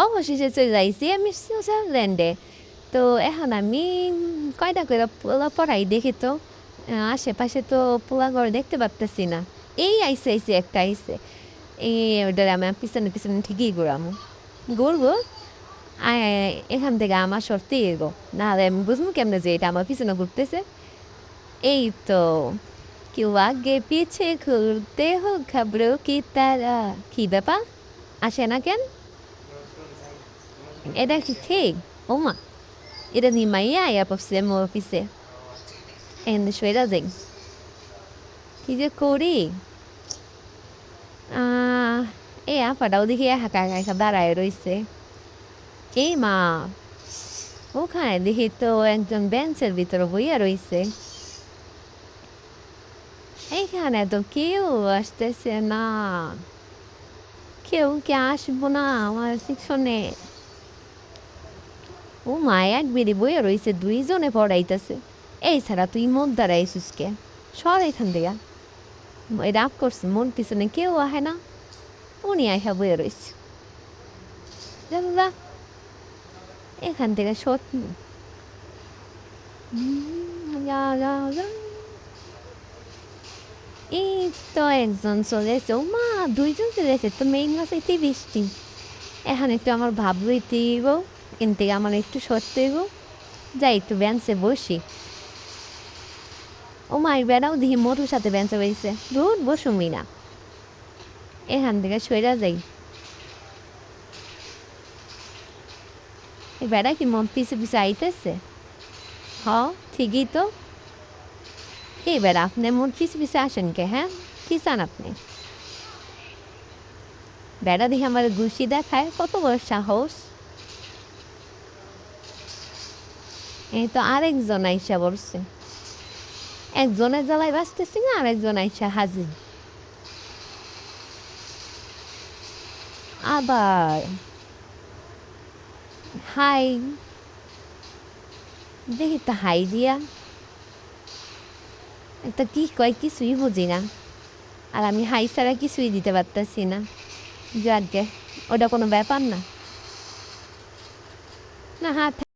অবশেষে চলে যাইছি আমি সুইজারল্যান্ডে। তো এখন আমি কয়টা করে পোলা পড়াই দেখি তো। আশেপাশে তো পোলা ঘর দেখতে পারতেছি না। এই আইসে একটা আইসে। এই ওদের আমি পিছনে পিছনে ঠিকই ঘুরামো ঘুরবো। এখান থেকে আমার সত্যি এগো নাহলে আমি বুঝবো কেমনে যে এটা আমার পিছনে ঘুরতেছে। এই তো কেউ আগে পিছে ঘুরতে হোক খাবড়ো কি তারা কি ব্যাপার আসে না কেন? এটা কি ঠিক? ওমা, এটা ni maia på stämma office. En shredading. কি যে করি? এই আপাটাও দেখি একা একা দাঁড়ায় রইছে। এই মা, ওখানে দেখি তো একজন বেঞ্চের ভিতরে বইয়া রইছে। এইখানে তো কেউ আসতেছে না। কেউ কি আসবো না আমার পিছনে? ও মা, এক বেরি বইয়া রইছে, দুইজনে পড়াইতেছে। এই ছাড়া তুই মুখ দাঁড়াইছিস কে? সর এখান থেকে। রাগ করছে, মন পিছনে কেউ আহে না। উনি আইসা বইয়া রইছে। যা এখান থেকে সত্যি যা যা যা। এই তো একজন চলে এসে, ও মা, দুইজন চলে এসে তো মেইন গাছে বৃষ্টি। এখন একটু আমার ভাব লইতে গো, এখান থেকে আমার একটু সরতে গো। যাই একটু বেঞ্চে বসি। ও মায়ের বেড়াও দেখি মোটুর সাথে বেঞ্চে বসেছে। দূর বসুমি না, এখান থেকে সইরা যাই। এই বেড়া কি মন পিছে পিছে আইতেছে? হ, ঠিকই তো। এই বেড়া, আপনি মোট পিছে পিছে আসেন কে? হ্যাঁ, কি চান আপনি? বেড়া দেখে আমার ঘুষি দেখায়, কত বড় সাহস! এই তো আরেকজন আইসা বলছে। একজনের জ্বালায় বাঁচতেছি না, আরেকজন আইসা হাজির। আবার হাই, দেখি তো হাই দিয়া একটা কি কয় কিছুই বুঝি না। আর আমি হাই ছাড়া কিছুই দিতে পারতেছি না। যাকে ওটা কোনো ব্যাপার না। না, হাত